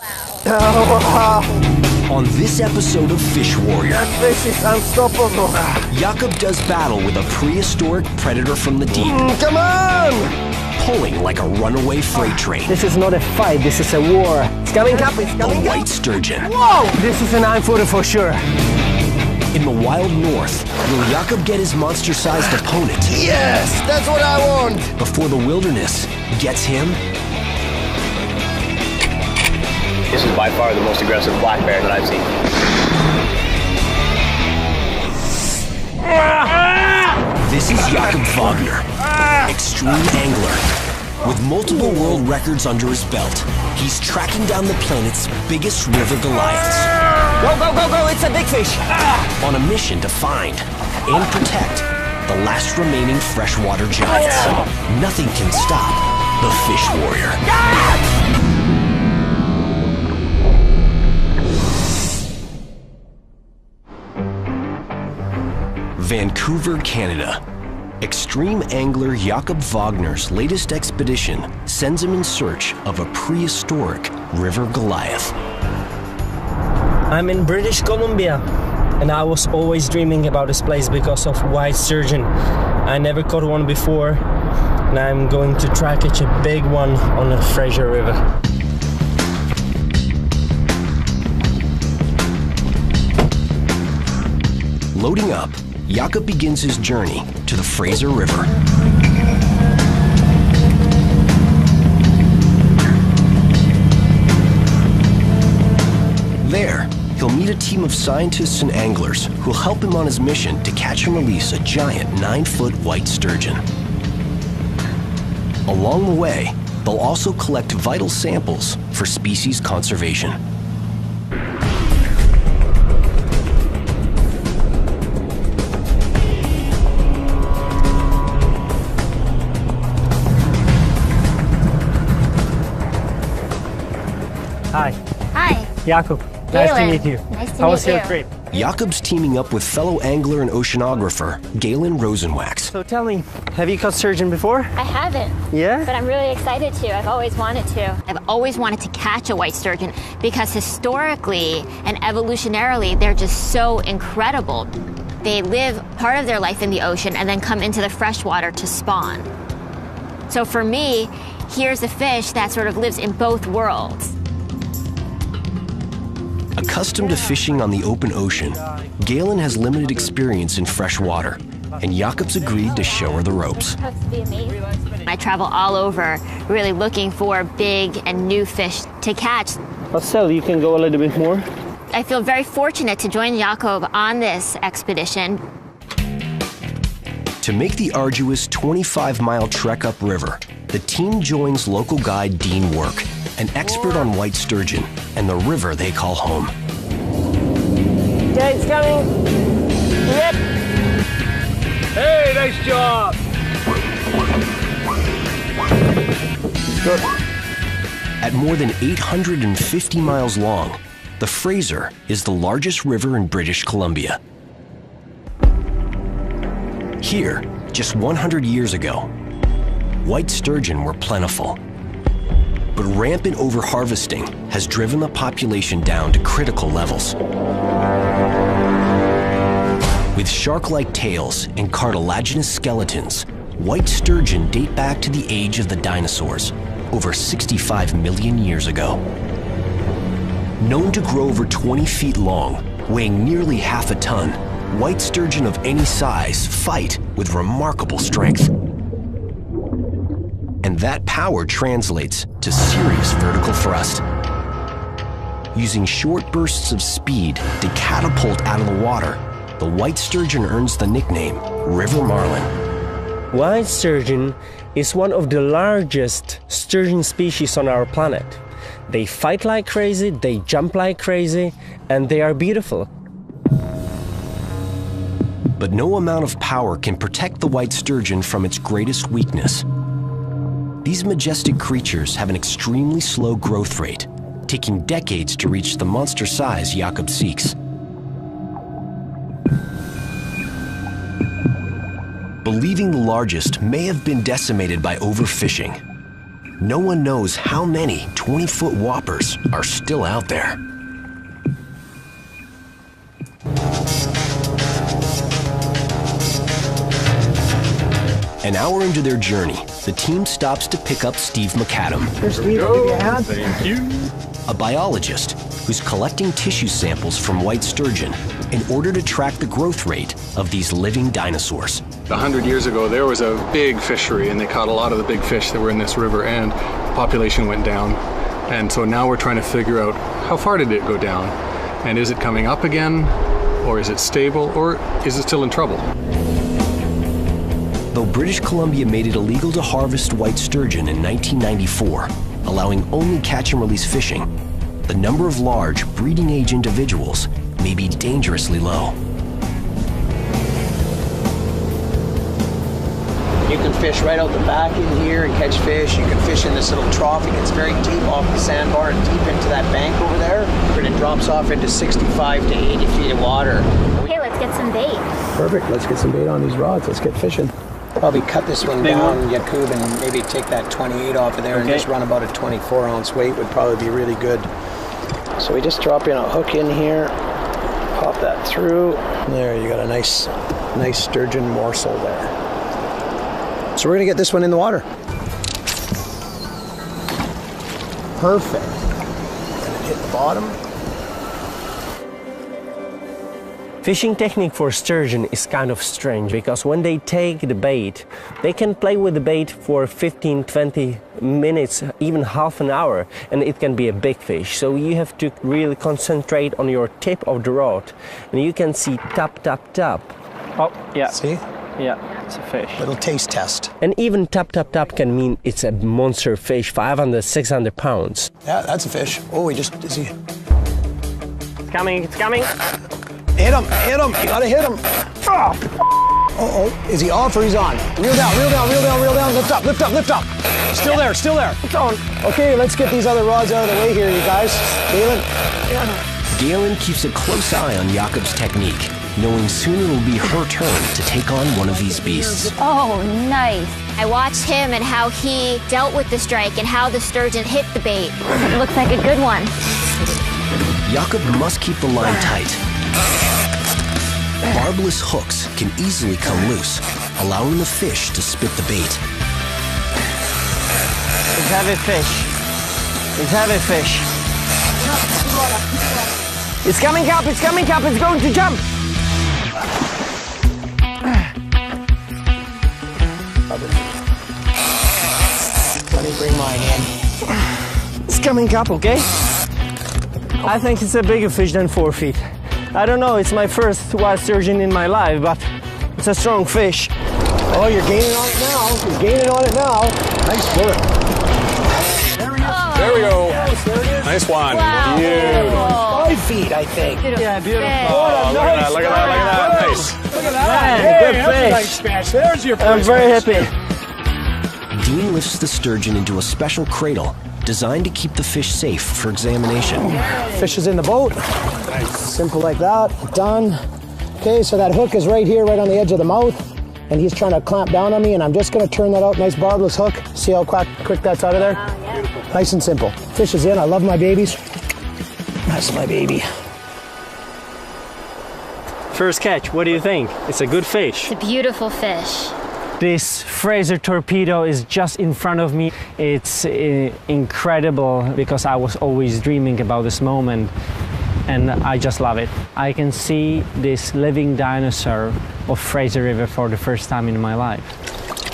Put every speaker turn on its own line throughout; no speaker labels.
Oh, wow.
On this episode of Fish Warrior,
That fish is unstoppable.
Jakob does battle with a prehistoric predator from the deep,
Come on!
pulling like a runaway freight train.
This is not a fight, this is a war. It's coming up, it's
A
coming up.
white sturgeon.
Whoa! This is a 9-footer for sure.
In the wild north, will Jakob get his monster-sized opponent
Yes, that's what I want.
before the wilderness gets him?
This is by far the most aggressive black bear that I've seen.
This is Jakob Wagner, extreme angler. With multiple world records under his belt, he's tracking down the planet's biggest river Goliaths.
Go, go, go, go, it's a big fish.
On a mission to find and protect the last remaining freshwater giants. Nothing can stop the Fish Warrior. Vancouver, Canada. Extreme angler Jakob Wagner's latest expedition sends him in search of a prehistoric river Goliath.
I'm in British Columbia, and I was always dreaming about this place because of white sturgeon. I never caught one before, and I'm going to try catch a big one on the Fraser River.
Loading up, Jakob begins his journey to the Fraser River. There, he'll meet a team of scientists and anglers who'll help him on his mission to catch and release a giant 9-foot white sturgeon. Along the way, they'll also collect vital samples for species conservation.
Hi,
Hi.
Jakob. Nice to
Galen.
meet you.
Nice to
How was
meet
your
you.
trip?
Jakob's teaming up with fellow angler and oceanographer Galen Rosenwax.
So tell me, have you caught sturgeon before?
I haven't,
Yeah?
but I'm really excited to. I've always wanted to.
I've always wanted to catch a white sturgeon because historically and evolutionarily, they're just so incredible. They live part of their life in the ocean and then come into the freshwater to spawn. So for me, here's a fish that sort of lives in both worlds.
Accustomed to fishing on the open ocean, Galen has limited experience in fresh water, and Jakob's agreed to show her the ropes.
Supposed to be amazing.
I travel all over really looking for big and new fish to catch.
But still, you can go a little bit more.
I feel very fortunate to join Jakob on this expedition.
To make the arduous 25-mile trek upriver, the team joins local guide Dean Work, an expert on white sturgeon and the river they call home.
Yeah, it's coming. Yep.
Hey, nice job.
Good.
At more than 850 miles long, the Fraser is the largest river in British Columbia. Here, just 100 years ago, white sturgeon were plentiful. But rampant overharvesting has driven the population down to critical levels. With shark-like tails and cartilaginous skeletons, white sturgeon date back to the age of the dinosaurs, over 65 million years ago. Known to grow over 20 feet long, weighing nearly half a ton, white sturgeon of any size fight with remarkable strength. And that power translates to serious vertical thrust. Using short bursts of speed to catapult out of the water, the white sturgeon earns the nickname River Marlin.
White sturgeon is one of the largest sturgeon species on our planet. They fight like crazy, they jump like crazy, and they are beautiful.
But no amount of power can protect the white sturgeon from its greatest weakness. These majestic creatures have an extremely slow growth rate, taking decades to reach the monster size Jakob seeks. Believing the largest may have been decimated by overfishing, no one knows how many 20-foot whoppers are still out there. An hour into their journey, the team stops to pick up Steve McAdam,
Here, Steve, I'll give you a hand.
Thank you.
a biologist who's collecting tissue samples from white sturgeon in order to track the growth rate of these living dinosaurs.
100 years ago, there was a big fishery, and they caught a lot of the big fish that were in this river, and population went down. And so now we're trying to figure out how far did it go down, and is it coming up again, or is it stable, or is it still in trouble?
Though British Columbia made it illegal to harvest white sturgeon in 1994, allowing only catch and release fishing, the number of large breeding age individuals may be dangerously low.
You can fish right out the back in here and catch fish. You can fish in this little trough. It gets very deep off the sandbar and deep into that bank over there. And it drops off into 65 to 80 feet of water.
Okay, let's get some bait.
Perfect. Let's get some bait on these rods. Let's get fishing. Probably cut this one down, Yakub, and maybe take that 28 off of there and just run about a 24-ounce weight would probably be really good. So we just drop in a hook in here, pop that through. There, you got a nice sturgeon morsel there. So we're gonna get this one in the water. Perfect. And it hit the bottom.
Fishing technique for sturgeon is kind of strange because when they take the bait, they can play with the bait for 15, 20 minutes, even half an hour, and it can be a big fish. So you have to really concentrate on your tip of the rod, and you can see tap, tap, tap. Oh, yeah.
See?
Yeah, it's a fish.
Little taste test.
And even tap, tap, tap can mean it's a monster fish, 500, 600 pounds.
Yeah, that's a fish. Oh, is he?
It's coming, it's coming.
Hit him, you gotta hit him. Uh-oh, is he off or he's on? Reel down, lift up. Still there.
It's on.
Okay, let's get these other rods out of the way here, you guys. Galen.
Galen keeps a close eye on Jakob's technique, knowing soon it'll be her turn to take on one of these beasts.
Oh, nice.
I watched him and how he dealt with the strike and how the sturgeon hit the bait.
It looks like a good one.
Jakob must keep the line tight. Barbless hooks can easily come loose, allowing the fish to spit the bait.
It's heavy fish. It's heavy fish. It's coming up, it's going to jump.
Let me bring mine in.
It's coming up, okay? I think it's a bigger fish than 4 feet. I don't know, it's my first wild sturgeon in my life, but it's a strong fish.
Oh, you're gaining on it now. Nice work.
There we go. Nice one.
Wow.
Beautiful.
5 feet, I think.
Yeah, beautiful.
Oh, look at that. Nice.
Look at that.
Man, good
that's a
fish.
nice catch. There's your
I'm
first
very
fish.
happy.
Dean lifts the sturgeon into a special cradle designed to keep the fish safe for examination.
Fish is in the boat. Simple like that. Done. Okay, so that hook is right here, right on the edge of the mouth, and he's trying to clamp down on me, and I'm just going to turn that out. Nice barbless hook. See how quick that's out of there?
Yeah.
Nice and simple. Fish is in. I love my babies. That's my baby.
First catch, what do you think? It's a good fish.
It's a beautiful fish.
This Fraser torpedo is just in front of me. It's incredible because I was always dreaming about this moment, and I just love it. I can see this living dinosaur of Fraser River for the first time in my life.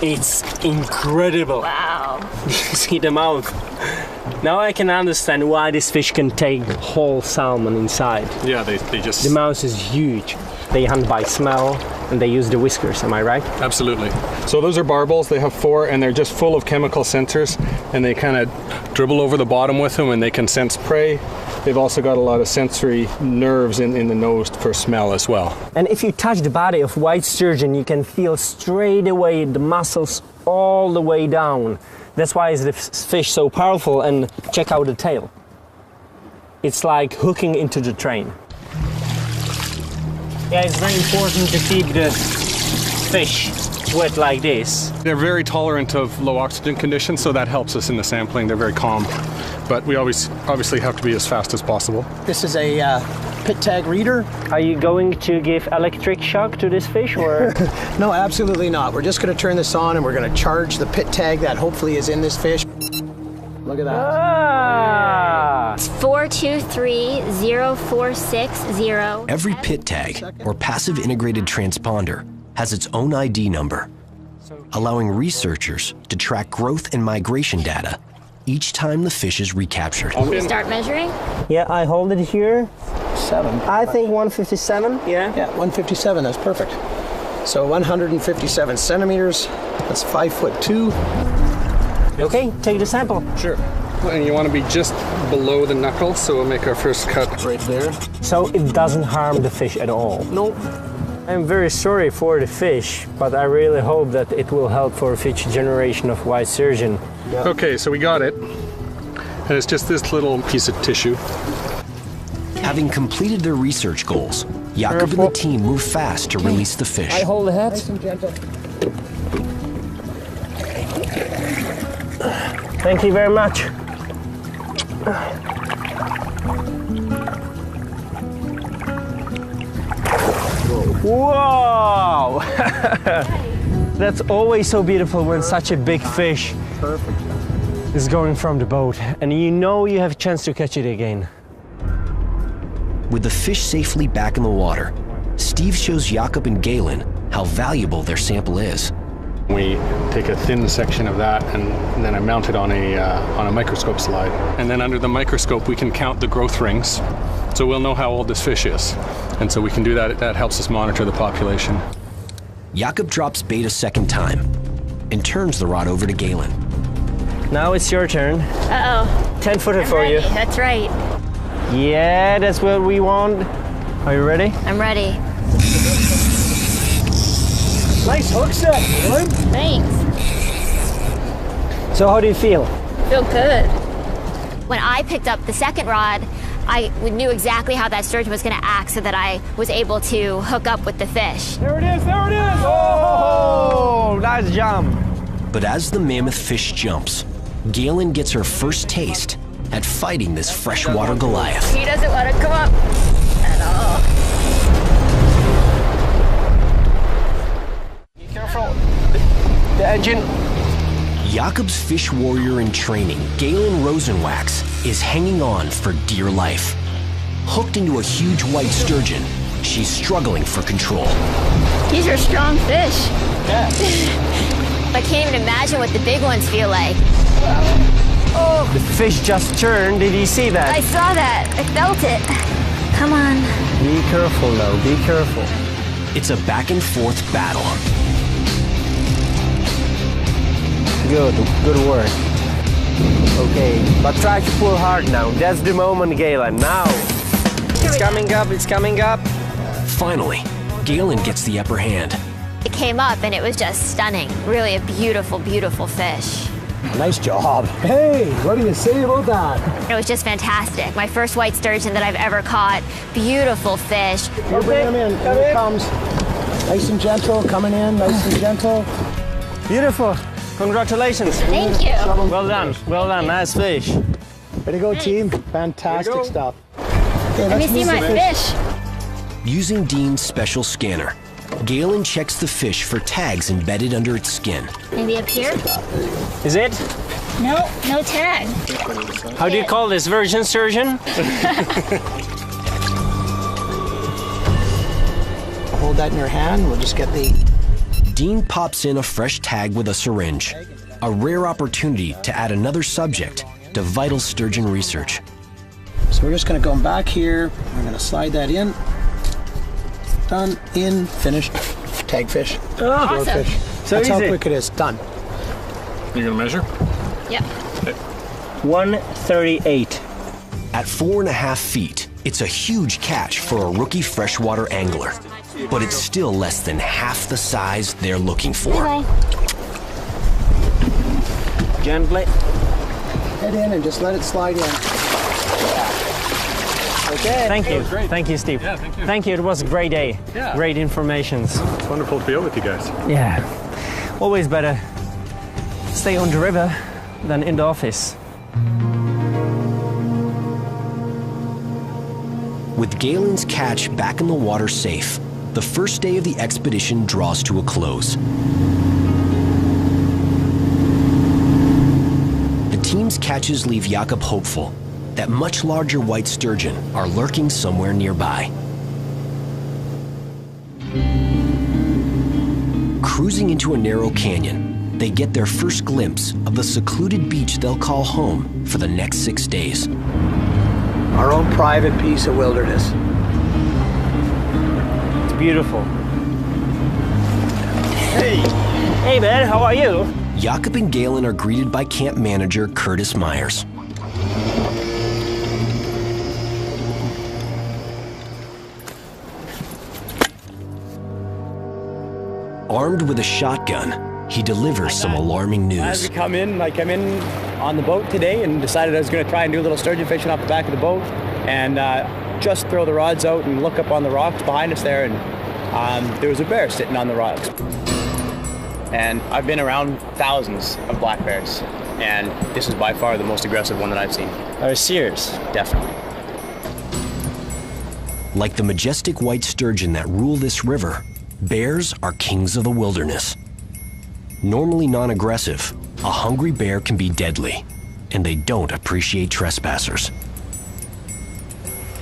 It's incredible.
Wow.
See the mouth. Now I can understand why this fish can take whole salmon inside.
Yeah, they just...
The mouth is huge. They hunt by smell and they use the whiskers, am I right?
Absolutely. So those are barbels. They have 4, and they're just full of chemical sensors, and they kind of dribble over the bottom with them, and they can sense prey. They've also got a lot of sensory nerves in the nose for smell as well.
And if you touch the body of white sturgeon, you can feel straight away the muscles all the way down. That's why is the fish so powerful, and check out the tail. It's like hooking into the train. Yeah, it's very important to keep the fish wet like this.
They're very tolerant of low oxygen conditions, so that helps us in the sampling. They're very calm. But we obviously have to be as fast as possible.
This is a pit tag reader.
Are you going to give electric shock to this fish, or?
No, absolutely not. We're just going to turn this on and we're going to charge the pit tag that hopefully is in this fish. Look at that.
Ah!
4230460.
Every pit tag, or passive integrated transponder, has its own ID number, allowing researchers to track growth and migration data each time the fish is recaptured.
Start measuring?
Yeah, I hold it here.
7.
I think 157, yeah?
Yeah, 157, that's perfect. So 157 centimeters, that's 5'2".
Okay, take the sample.
Sure. And you want to be just below the knuckle, so we'll make our first cut right there.
So it doesn't harm the fish at all?
No.
I'm very sorry for the fish, but I really hope that it will help for a future generation of white sturgeon.
Yeah. Okay, so we got it. And it's just this little piece of tissue.
Having completed their research goals, Jakob and the team move fast to release the fish.
I hold the head.
Nice and gentle.
Thank you very much. Whoa! That's always so beautiful when such a big fish is going from the boat, and you know you have a chance to catch it again.
With the fish safely back in the water, Steve shows Jakob and Galen how valuable their sample is.
We take a thin section of that and then I mount it on a microscope slide. And then under the microscope we can count the growth rings, so we'll know how old this fish is. And so we can do that. That helps us monitor the population.
Jakob drops bait a second time and turns the rod over to Galen.
Now it's your turn.
Uh-oh.
10-footer for
ready.
you.
That's right.
Yeah, that's what we want. Are you ready?
I'm ready.
Nice hook set, Galen.
Thanks.
So how do you feel?
Feel good. When I picked up the second rod, I knew exactly how that sturgeon was going to act so that I was able to hook up with the fish.
There it is, there it is!
Oh, nice jump.
But as the mammoth fish jumps, Galen gets her first taste at fighting this freshwater Goliath.
He doesn't want to come up at all.
Be careful. The engine.
Jakob's fish warrior in training, Galen Rosenwax, is hanging on for dear life. Hooked into a huge white sturgeon, she's struggling for control.
These are strong fish. Yeah. I can't even imagine what the big ones feel like.
Oh, the fish just turned. Did you see that?
I saw that. I felt it. Come on.
Be careful now, be careful.
It's a back and forth battle.
Good work. Okay, but try to pull hard now. That's the moment, Galen. Now. It's coming up, it's coming up.
Finally, Galen gets the upper hand.
It came up and it was just stunning. Really a beautiful, beautiful fish.
Nice job.
Hey, what do you say about that?
It was just fantastic. My first white sturgeon that I've ever caught. Beautiful fish.
You bring him in. Here it comes. Nice and gentle, coming in, nice and gentle.
Beautiful. Congratulations.
Thank you.
Well done, nice fish.
Way to go, team. Fantastic stuff. Okay,
Let me see my fish.
Using Dean's special scanner, Galen checks the fish for tags embedded under its skin.
Maybe up here?
Is it?
No, no tag.
How do you call this? Virgin sturgeon?
Hold that in your hand. We'll just get the...
Dean pops in a fresh tag with a syringe, a rare opportunity to add another subject to vital sturgeon research.
So we're just going to go back here. We're going to slide that in. Done, in, finished. Tag fish.
Oh,
awesome.
Fish.
So
That's how
easy.
quick it is. Done.
You're gonna measure?
Yep.
138.
At 4.5 feet, it's a huge catch for a rookie freshwater angler, but it's still less than half the size they're looking for.
Bye-bye.
Gently.
Head in and just let it slide in. Okay.
Thank you.
great.
Thank you, Steve.
Yeah, thank you.
Thank you. It was a great day.
Yeah.
Great information.
It's wonderful to be out with you guys.
Yeah. Always better stay on the river than in the office.
With Galen's catch back in the water safe, the first day of the expedition draws to a close. The team's catches leave Jakob hopeful that much larger white sturgeon are lurking somewhere nearby. Cruising into a narrow canyon, they get their first glimpse of the secluded beach they'll call home for the next 6 days.
Our own private piece of wilderness.
It's beautiful. Hey! Hey man, how are you?
Jakob and Galen are greeted by camp manager Curtis Myers. Armed with a shotgun, he delivers some alarming news.
As we come in, I came in on the boat today and decided I was going to try and do a little sturgeon fishing off the back of the boat and just throw the rods out and look up on the rocks behind us there, and there was a bear sitting on the rocks. And I've been around thousands of black bears, and this is by far the most aggressive one that I've seen.
Are you serious?
Definitely.
Like the majestic white sturgeon that rule this river, bears are kings of the wilderness. Normally non-aggressive, a hungry bear can be deadly, and they don't appreciate trespassers.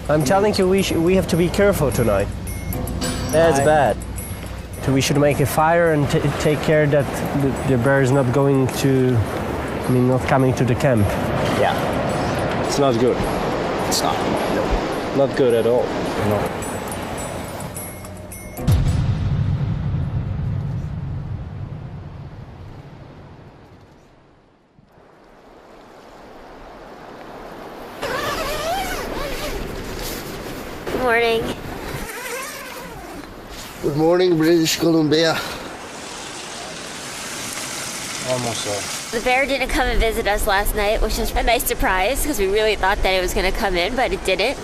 I'm telling you, we have to be careful tonight. That's bad. So we should make a fire and take care that the bear is not going to, not coming to the camp.
Yeah.
It's not good.
It's not. No.
Not good at all.
No.
Good morning.
Good morning, British Columbia.
Almost there.
The bear didn't come and visit us last night, which was a nice surprise because we really thought that it was going to come in, but it didn't.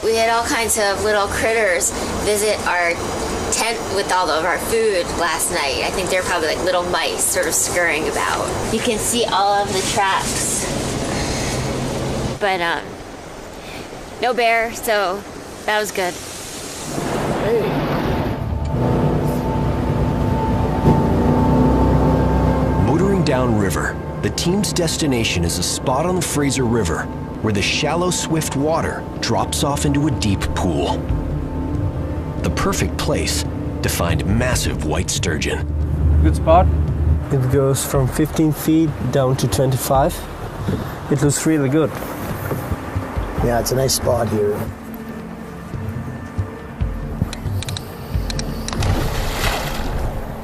We had all kinds of little critters visit our tent with all of our food last night. I think they're probably like little mice sort of scurrying about. You can see all of the tracks. But no bear, so that was good.
Motoring downriver, the team's destination is a spot on the Fraser River where the shallow, swift water drops off into a deep pool. The perfect place to find massive white sturgeon.
Good spot. It goes from 15 feet down to 25. It looks really good.
Yeah, it's a nice spot here.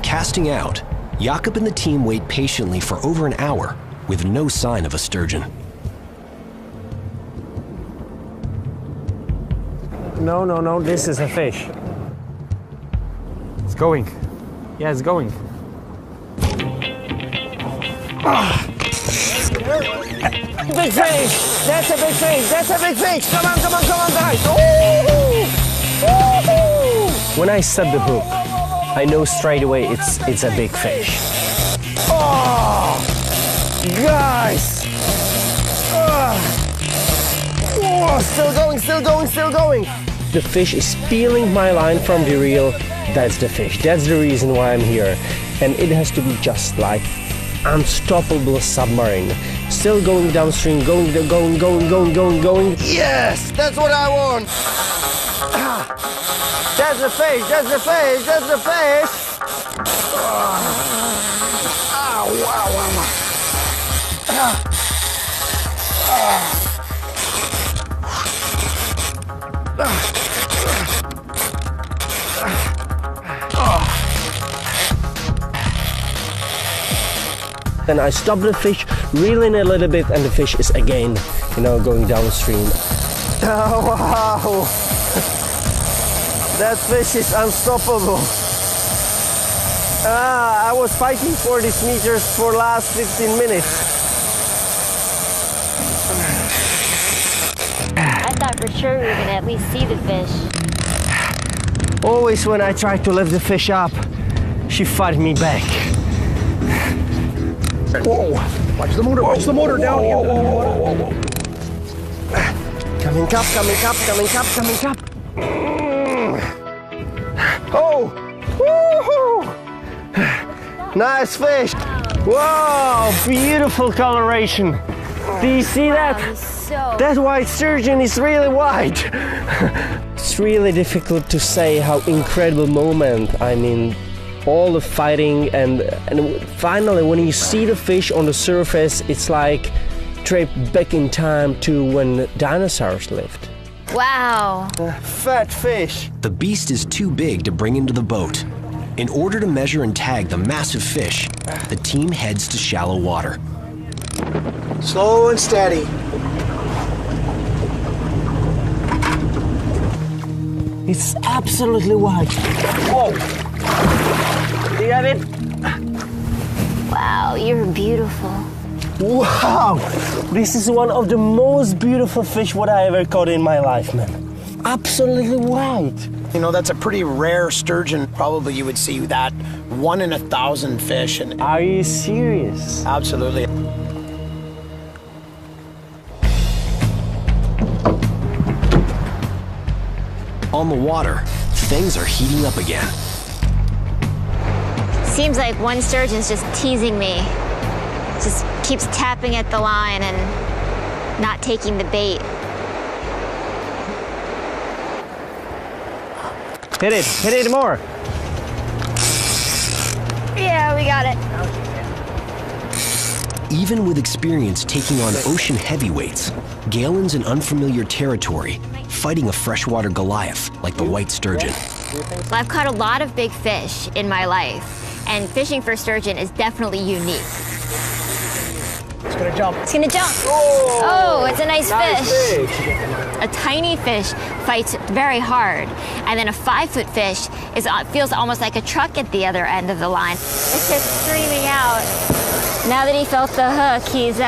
Casting out, Jakob and the team wait patiently for over an hour with no sign of a sturgeon.
No, this is a fish. It's going. Yeah, it's going. Big fish! That's a big fish! That's a big fish! Come on, guys! Ooh! When I set the hook, I know straight away it's a big fish. Oh! Guys! Oh, still going! The fish is peeling my line from the reel. That's the fish. That's the reason why I'm here. And it has to be just like unstoppable submarine. Still going downstream, going. Yes! That's what I want! That's the fish! Then I stop the fish, reel in a little bit, and the fish is again, going downstream. Oh, wow! That fish is unstoppable. I was fighting for these meters for the last 15 minutes.
I thought for sure we were going to at least see the fish.
Always when I try to lift the fish up, she fights me back.
Whoa! Watch the motor, watch the motor down.
Coming up, coming up, coming up, coming up. Oh! Woohoo! Nice fish! Wow, beautiful coloration. Do you see that? That white sturgeon is really white. It's really difficult to say how incredible moment. I mean, all the fighting and finally when you see the fish on the surface, it's like trip back in time to when dinosaurs lived.
Wow.
Fat fish.
The beast is too big to bring into the boat. In order to measure and tag the massive fish, the team heads to shallow water.
Slow and steady.
It's absolutely white. Whoa! You got it?
Wow, you're beautiful.
Wow! This is one of the most beautiful fish what I ever caught in my life, man. Absolutely white.
You know, that's a pretty rare sturgeon. Probably you would see that 1 in 1,000 fish. And
Are you serious?
absolutely.
On the water, things are heating up again.
Seems like one sturgeon's just teasing me. Just keeps tapping at the line and not taking the bait.
Hit it more.
Yeah, we got it.
Even with experience taking on ocean heavyweights, Galen's in unfamiliar territory, fighting a freshwater Goliath like the white sturgeon.
Well, I've caught a lot of big fish in my life, and fishing for sturgeon is definitely unique.
It's gonna jump.
It's gonna jump. Oh, it's a nice fish. A tiny fish fights very hard, and then a 5-foot fish feels almost like a truck at the other end of the line. It's just screaming out. Now that he felt the hook, he's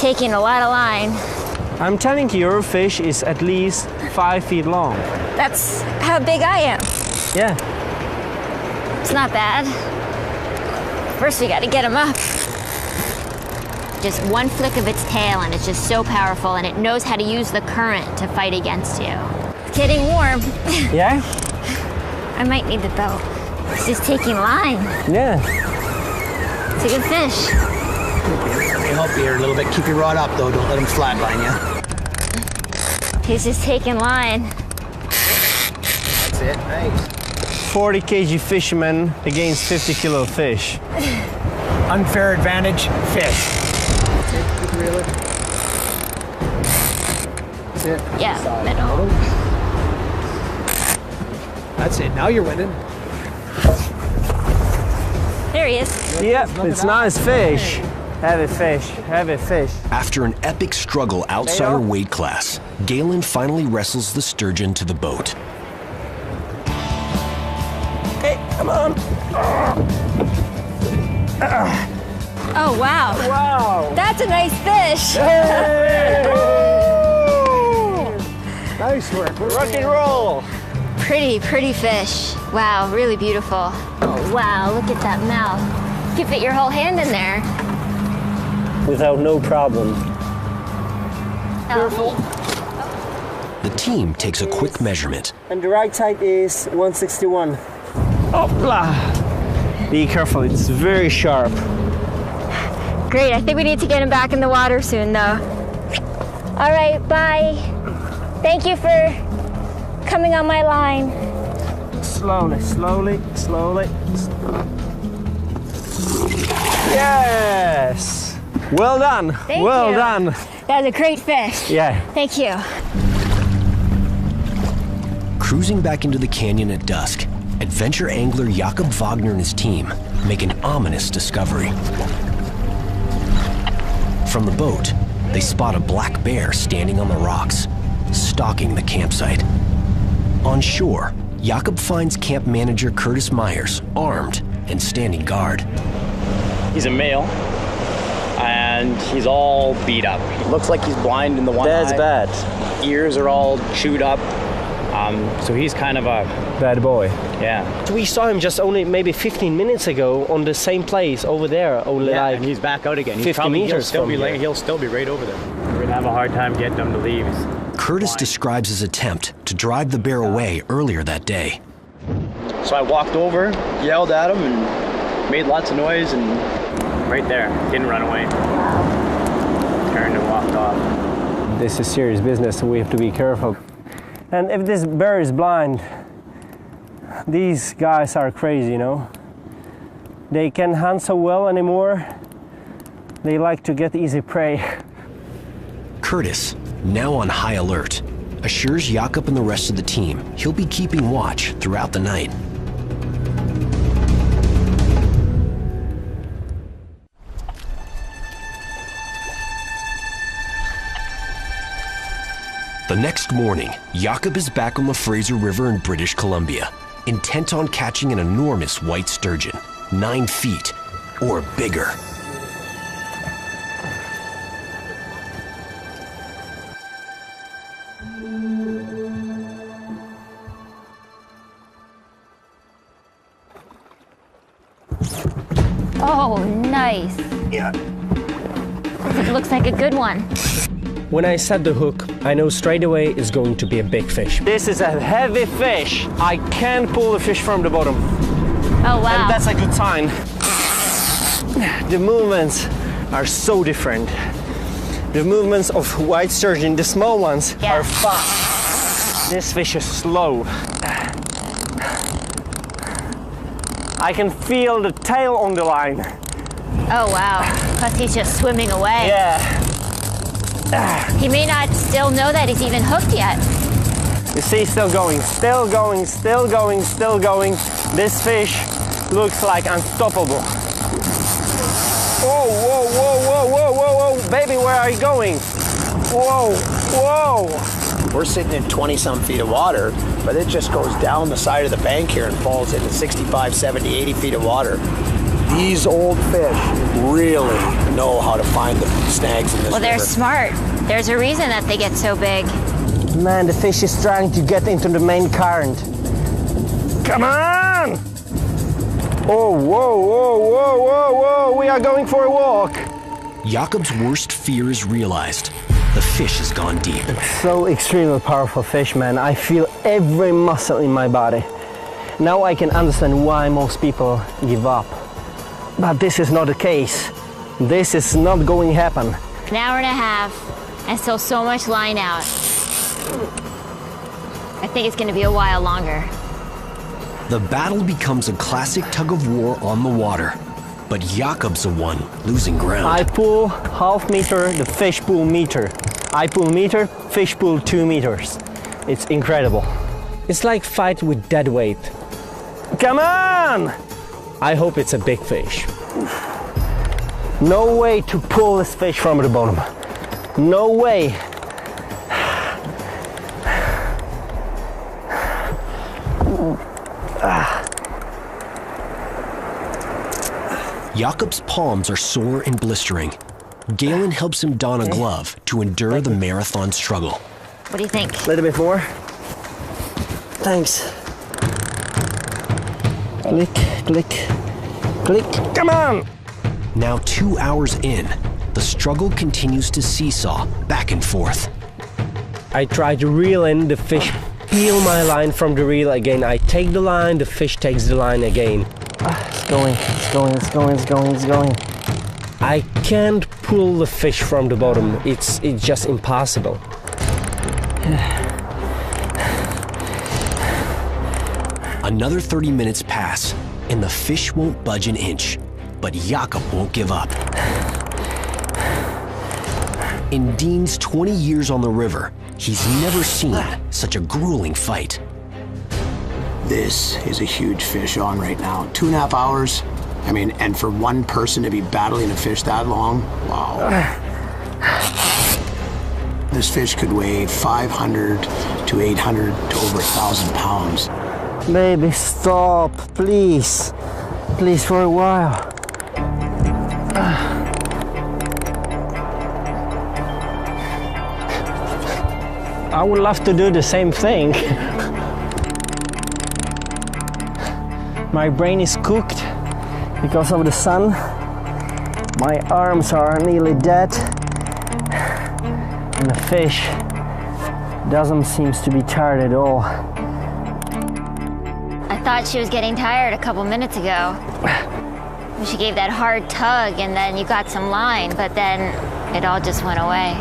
taking a lot of line.
I'm telling you, your fish is at least 5 feet long.
That's how big I am.
Yeah.
It's not bad. First, we gotta get him up. Just one flick of its tail, and it's just so powerful, and it knows how to use the current to fight against you. It's getting warm.
Yeah?
I might need the boat. It's just taking line.
Yeah.
It's a good fish.
Let me help you here a little bit. Keep your rod up, though. Don't let him flatline you.
He's just taking line.
That's it. Nice.
40 kg fisherman against 50 kilo fish.
Unfair advantage, fish. That's it. Reel it. That's it.
Yeah, middle.
That's it. Now you're winning.
There he is.
Yep, it's nice fish. Heavy fish, heavy fish.
After an epic struggle outside her weight class, Galen finally wrestles the sturgeon to the boat.
Hey, come on.
Oh, wow.
Wow.
That's a nice fish.
Hey!
Nice work.
Rock and roll.
Pretty fish. Wow, really beautiful. Oh, wow, look at that mouth. You can fit your whole hand in there.
Without no problem.
Careful.
The team takes a quick measurement.
And the right side is 161. Opla! Be careful, it's very sharp.
Great, I think we need to get him back in the water soon, though. All right, bye. Thank you for coming on my line.
Slowly, slowly, slowly. Yes! Well done.
Thank
well
you.
done.
That was a great fish.
Yeah.
Thank you.
Cruising back into the canyon at dusk, adventure angler Jakob Wagner and his team make an ominous discovery. From the boat, they spot a black bear standing on the rocks, stalking the campsite. On shore, Jakob finds camp manager Curtis Myers armed and standing guard.
He's a male, and he's all beat up. He looks like he's blind in the one eye.
That's bad.
Ears are all chewed up. So he's kind of a
Bad boy.
yeah.
We saw him just only maybe 15 minutes ago on the same place over there, only
Yeah,
like
and he's back out again.
50 meters from here.
He'll still be right over there. We're gonna have a hard time getting him to leave.
Curtis describes his attempt to drive the bear away earlier that day.
So I walked over, yelled at him, and made lots of noise, and right there, didn't run away. Turned and walked off.
This is serious business, so we have to be careful. And if this bear is blind, these guys are crazy, you know. They can't hunt so well anymore. They like to get easy prey.
Curtis, now on high alert, assures Jakob and the rest of the team he'll be keeping watch throughout the night. The next morning, Jakob is back on the Fraser River in British Columbia, intent on catching an enormous white sturgeon, 9 feet or bigger.
Oh, nice.
Yeah.
It looks like a good one.
When I set the hook, I know straight away it's going to be a big fish. This is a heavy fish. I can't pull the fish from the bottom.
Oh, wow.
And that's a good sign. The movements are so different. The movements of white sturgeon, the small ones,
Yeah.
are fast. This fish is slow. I can feel the tail on the line.
Oh, wow. Plus he's just swimming away.
Yeah.
He may not still know that he's even hooked yet.
You see, still going, still going, still going, still going. This fish looks like unstoppable. Whoa, whoa, whoa, whoa, whoa, whoa, whoa. Baby, where are you going? Whoa, whoa.
We're sitting in 20-some feet of water, but it just goes down the side of the bank here and falls into 65, 70, 80 feet of water. These old fish really know how to find the snags in this
Well, they're
river.
smart. There's a reason that they get so big.
Man, the fish is trying to get into the main current. Come on! Oh, whoa, whoa, whoa, whoa, whoa, we are going for a walk.
Jakob's worst fear is realized. The fish has gone deep.
So extremely powerful fish, man. I feel every muscle in my body. Now I can understand why most people give up. But this is not the case. This is not going to happen.
An hour and a half, and still so much line out. I think it's going to be a while longer.
The battle becomes a classic tug of war on the water, but Jakob's the one losing ground.
I pull half meter, the fish pull meter. I pull meter, fish pull 2 meters. It's incredible. It's like fight with dead weight. Come on! I hope it's a big fish. No way to pull this fish from the bottom. No way.
Jakob's palms are sore and blistering. Galen helps him don a glove to endure the marathon struggle.
What do you think?
A little bit more. Thanks. Click, click, click. Come on!
Now 2 hours in, the struggle continues to seesaw back and forth.
I try to reel in the fish, peel my line from the reel again. I take the line, the fish takes the line again. It's going, it's going, it's going, it's going, it's going. I can't pull the fish from the bottom. It's just impossible.
Another 30 minutes pass, and the fish won't budge an inch, but Jakob won't give up. In Dean's 20 years on the river, he's never seen such a grueling fight.
This is a huge fish on right now. 2.5 hours. I mean, and for one person to be battling a fish that long, wow. This fish could weigh 500 to 800 to over 1,000 pounds.
Baby, stop, please. Please, for a while. I would love to do the same thing. My brain is cooked because of the sun. My arms are nearly dead. And the fish doesn't seem to be tired at all.
I thought she was getting tired a couple minutes ago. She gave that hard tug and then you got some line, but then it all just went away.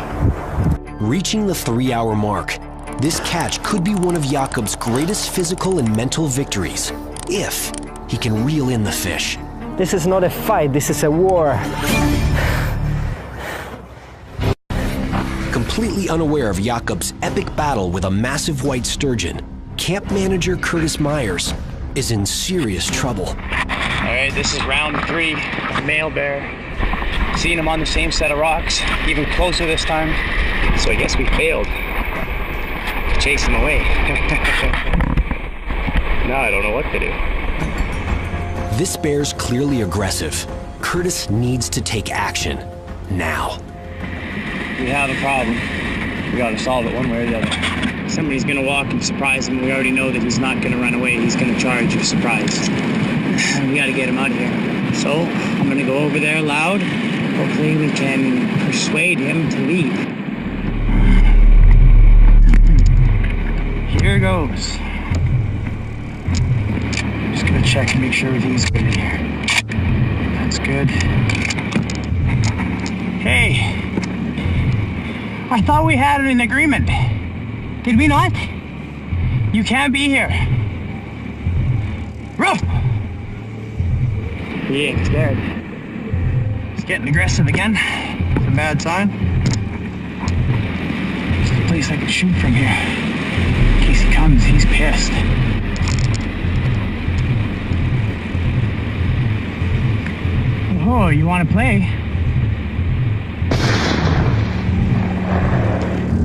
Reaching the 3-hour mark, this catch could be one of Jakob's greatest physical and mental victories, if he can reel in the fish.
This is not a fight, this is a war.
Completely unaware of Jakob's epic battle with a massive white sturgeon, camp manager Curtis Myers is in serious trouble.
All right, this is round 3, male bear. Seeing him on the same set of rocks, even closer this time. So I guess we failed to chase him away. Now I don't know what to do.
This bear's clearly aggressive. Curtis needs to take action, now.
We have a problem. We gotta solve it one way or the other. Somebody's gonna walk and surprise him. We already know that he's not gonna run away. He's gonna charge if surprised. We gotta get him out of here. So I'm gonna go over there loud. Hopefully we can persuade him to leave. Here goes. Just gonna check and make sure everything's good in here. That's good. Hey, I thought we had an agreement. Did we not? You can't be here. Ruff! He ain't scared. He's getting aggressive again. It's a bad sign. There's a place I could shoot from here. In case he comes, he's pissed. Oh, you want to play?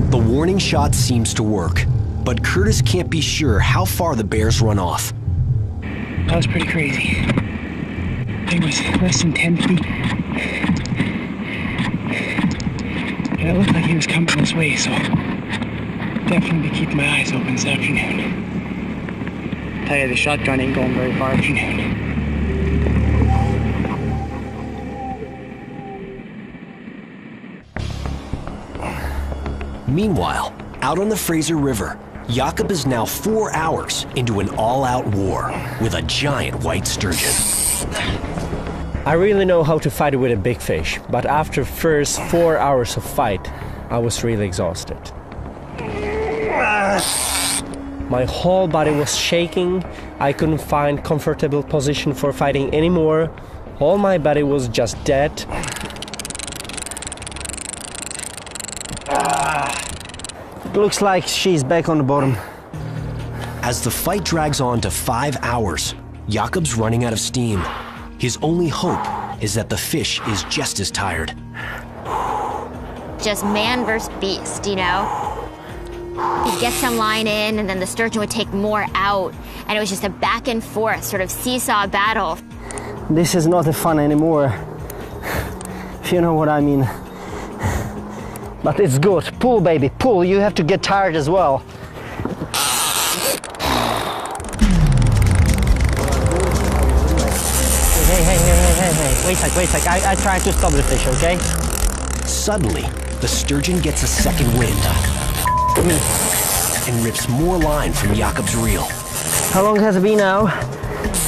The warning shot seems to work, but Curtis can't be sure how far the bears run off.
That was pretty crazy. It was less than 10 feet. And it looked like he was coming this way, so definitely be keeping my eyes open this afternoon. Tell you, the shotgun ain't going very far afternoon.
Meanwhile, out on the Fraser River, Jakob is now 4 hours into an all-out war with a giant white sturgeon.
I really know how to fight with a big fish, but after first 4 hours of fight, I was really exhausted. My whole body was shaking. I couldn't find comfortable position for fighting anymore. All my body was just dead. Looks like she's back on the bottom.
As the fight drags on to 5 hours, Jakob's running out of steam. His only hope is that the fish is just as tired.
Just man versus beast, you know? He'd get some line in, and then the sturgeon would take more out, and it was just a back and forth sort of seesaw battle.
This is not fun anymore, if you know what I mean. But it's good. Pull, baby, pull. You have to get tired as well. Hey. Wait a sec. I try to stop the fish, okay?
Suddenly, the sturgeon gets a second wind and rips more line from Jakob's reel.
How long has it been now?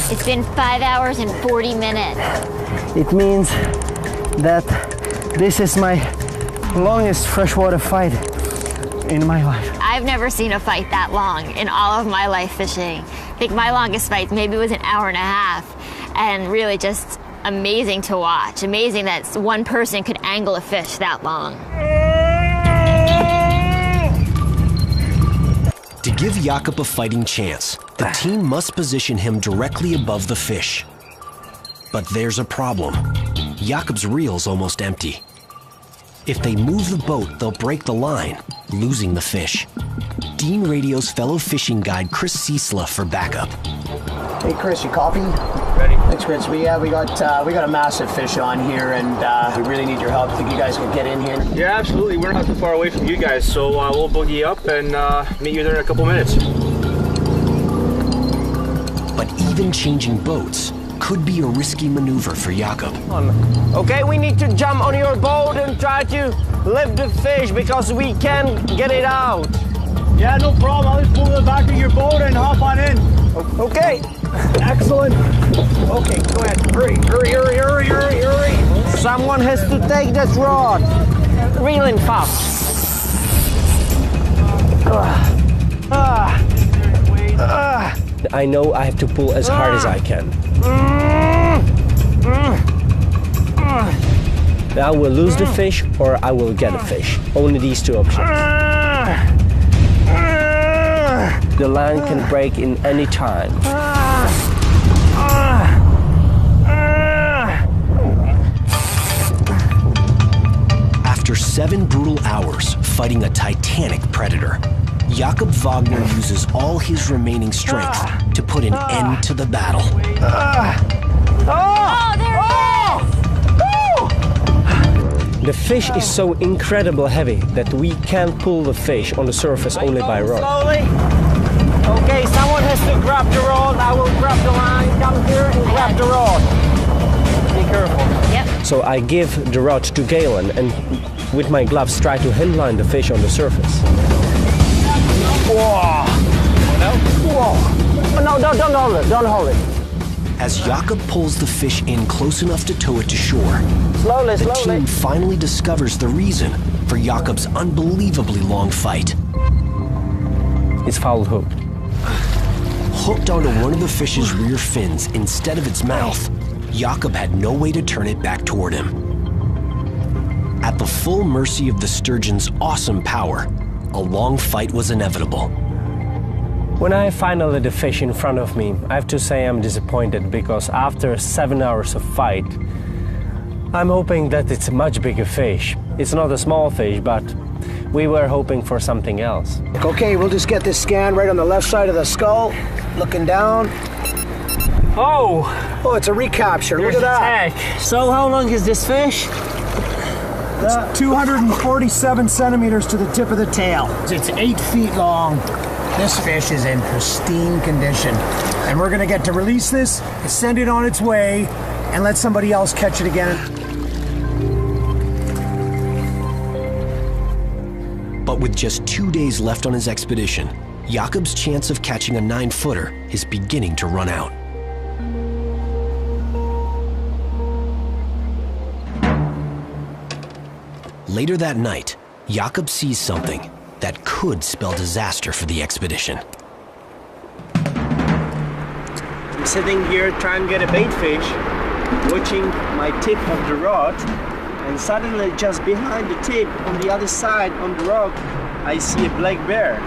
It's been 5 hours and 40 minutes.
It means that this is my longest freshwater fight in my life.
I've never seen a fight that long in all of my life fishing. I think my longest fight maybe was an hour and a half, and really just amazing to watch. Amazing that one person could angle a fish that long.
To give Jakob a fighting chance, the team must position him directly above the fish. But there's a problem. Jakob's reel's almost empty. If they move the boat, they'll break the line, losing the fish. Dean radios fellow fishing guide Chris Ciesla for backup.
Hey Chris, you copy?
Ready?
Thanks, Rich. We got a massive fish on here, and we really need your help. Think you guys can get in here?
Yeah, absolutely. We're not too far away from you guys, so we'll boogie up and meet you there in a couple minutes.
But even changing boats could be a risky maneuver for Jakob.
Okay, we need to jump on your boat and try to lift the fish because we can't get it out.
Yeah, no problem. I'll just pull the back of your boat and hop on in.
Okay.
Excellent. Okay, go ahead. Hurry.
Someone has to take that rod. Reeling fast. I know I have to pull as hard as I can. I will lose the fish or I will get a fish. Only these two options. The line can break in any time.
After 7 brutal hours fighting a titanic predator, Jakob Wagner uses all his remaining strength to put an end to the battle.
The fish is so incredibly heavy that we can't pull the fish on the surface only by rod. Slowly. Okay, someone has to grab the rod. I will grab the line. Come here and grab the rod. Be careful.
Yep.
So I give the rod to Galen and with my gloves try to handline the fish on the surface. Whoa! Whoa! No, don't hold it. Don't hold it.
As Jakob pulls the fish in close enough to tow it to shore,
Slowly,
the team finally discovers the reason for Jakob's unbelievably long fight.
It's foul hooked.
Hooked onto one of the fish's rear fins instead of its mouth, Jakob had no way to turn it back toward him. At the full mercy of the sturgeon's awesome power, a long fight was inevitable.
When I finally the fish in front of me, I have to say I'm disappointed because after 7 hours of fight, I'm hoping that it's a much bigger fish. It's not a small fish, but we were hoping for something else.
Okay, we'll just get this scan right on the left side of the skull. Looking down.
Oh,
it's a recapture. Look at that.
So how long is this fish?
It's 247 centimeters to the tip of the tail. It's 8 feet long. This fish is in pristine condition. And we're gonna get to release this, send it on its way, and let somebody else catch it again.
But with just 2 days left on his expedition, Jakob's chance of catching a 9-footer is beginning to run out. Later that night, Jakob sees something that could spell disaster for the expedition.
I'm sitting here trying to get a bait fish, watching my tip of the rod, and suddenly just behind the tip, on the other side, on the rock, I see a black bear.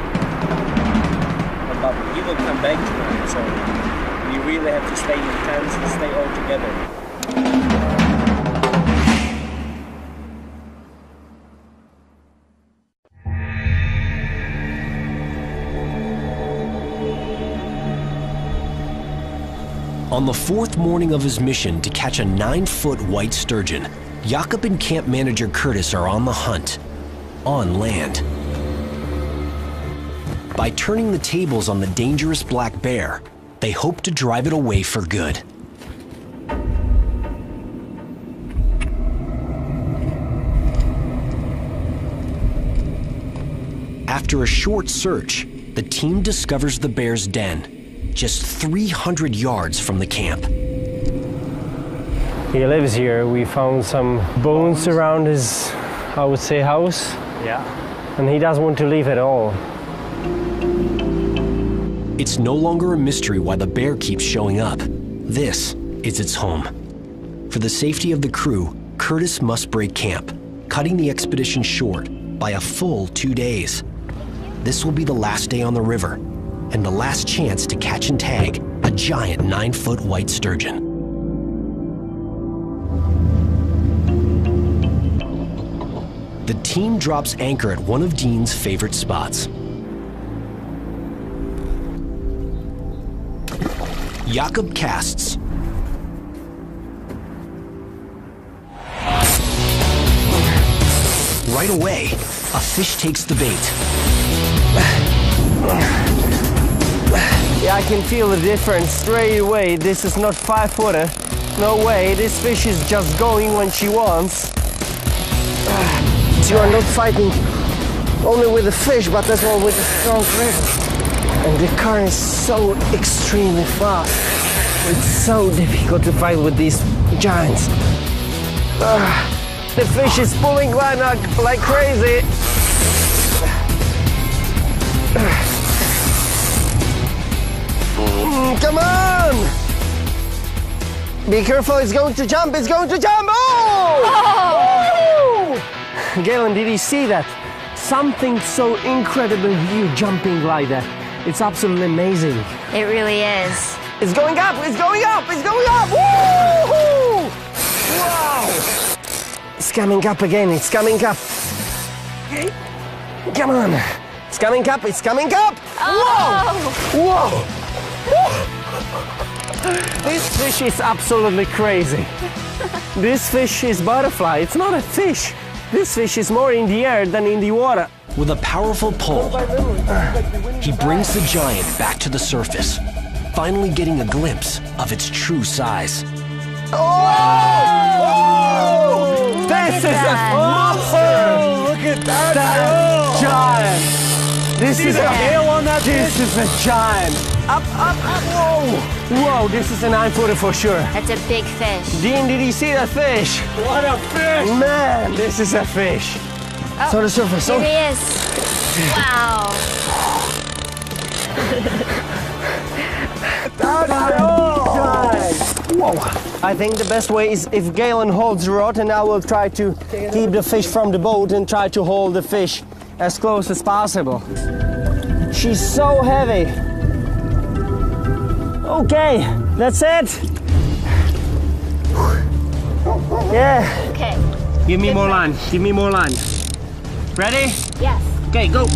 But he will come back tonight, so we really have to stay in the tents and stay all together.
On the 4th morning of his mission to catch a 9-foot white sturgeon, Jakob and camp manager Curtis are on the hunt, on land. By turning the tables on the dangerous black bear, they hope to drive it away for good. After a short search, the team discovers the bear's den, just 300 yards from the camp.
He lives here. We found some bones around his, I would say, house.
Yeah.
And he doesn't want to leave at all.
It's no longer a mystery why the bear keeps showing up. This is its home. For the safety of the crew, Curtis must break camp, cutting the expedition short by a full 2 days. This will be the last day on the river, and the last chance to catch and tag a giant 9-foot white sturgeon. The team drops anchor at one of Dean's favorite spots. Jakob casts, right away, a fish takes the bait.
Yeah, I can feel the difference straight away. This is not 5-footer. No way, this fish is just going when she wants. You are not fighting only with the fish, but as well with the strong grip. And the current is so extremely fast. It's so difficult to fight with these giants. The fish is pulling like crazy. Come on! Be careful, it's going to jump, it's going to jump! Oh! Galen, did you see that? Something so incredible here jumping like that. It's absolutely amazing.
It really is.
It's going up, it's going up, it's going up! Woo-hoo! Wow! It's coming up again, it's coming up. Come on. It's coming up, it's coming up!
Oh.
Whoa! Whoa! This fish is absolutely crazy. This fish is butterfly, it's not a fish. This fish is more in the air than in the water.
With a powerful pull, he brings the giant back to the surface, finally getting a glimpse of its true size.
Oh! This is a monster!
Look at that!
That giant! This is a
tail on that
This is a giant! Up, up, up! Whoa! Whoa, this is a 9-footer for sure.
That's a big fish.
Dean, did you see that fish?
What a fish!
Man, this is a fish.
Oh,
So the surface.
here he is. Wow.
Whoa! I think the best way is if Galen holds the rod, and I will try to keep the fish from the boat and try to hold the fish as close as possible. She's so heavy. Okay, that's it. Yeah.
Okay.
Give me more line. Give me more line. Ready?
Yes.
Okay, go.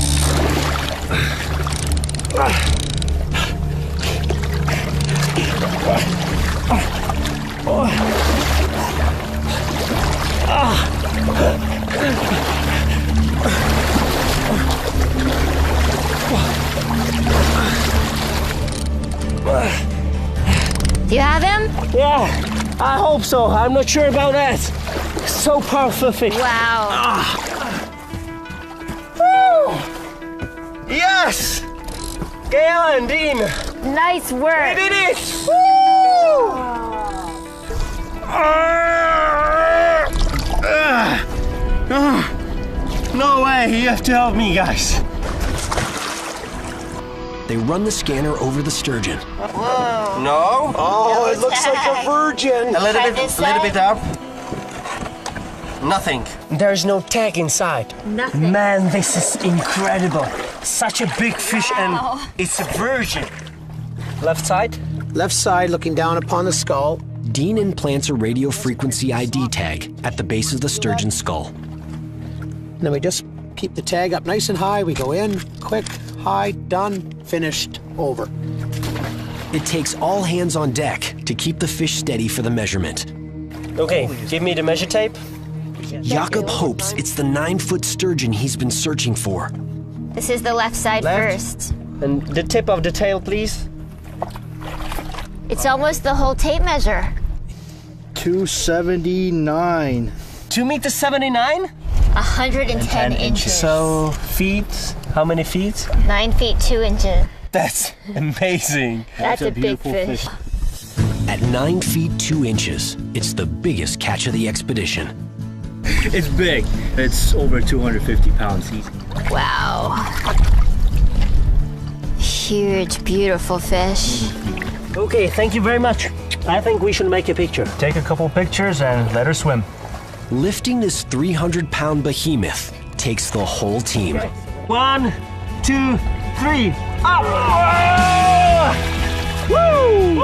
Do you have him?
Yeah, I hope so. I'm not sure about that. So powerful fish.
Wow.
Woo! Yes! Galen, Dean,
Nice work.
we did it! Woo! No way, you have to help me, guys.
They run the scanner over the sturgeon.
No?
Oh, it looks like a virgin.
A little bit up.
Nothing.
There's no tag inside.
Nothing.
Man, this is incredible. Such a big fish and it's a virgin. Left side?
Left side looking down upon the skull.
Dean implants a radio frequency ID tag at the base of the sturgeon's skull.
And then we just keep the tag up nice and high. We go in, quick, high, done, finished, over.
It takes all hands on deck to keep the fish steady for the measurement.
Okay, give me the measure tape.
Jakob hopes it's the 9-foot sturgeon he's been searching for.
This is the left side
Left.
first.
And the tip of the tail, please.
It's almost the whole tape measure.
279.
2 meters 79?
110 inches.
So feet, how many feet?
9 feet 2 inches.
That's amazing.
That's a big fish.
At 9 feet 2 inches, it's the biggest catch of the expedition.
It's big. It's over 250 pounds easy.
Wow. Huge, beautiful fish.
Okay, thank you very much. I think we should make a picture.
Take a couple pictures and let her swim.
Lifting this 300-pound behemoth takes the whole team.
1, 2, 3, up! Woo!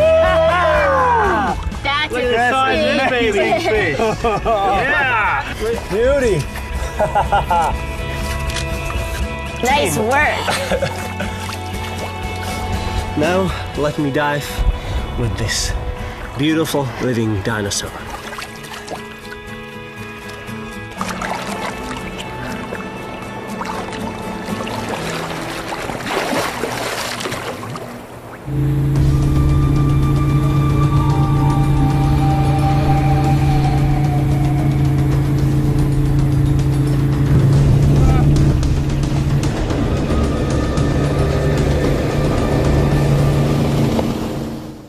That's
Look at the size of this baby fish. Yeah!
Beauty.
nice work.
Now, let me dive with this beautiful living dinosaur.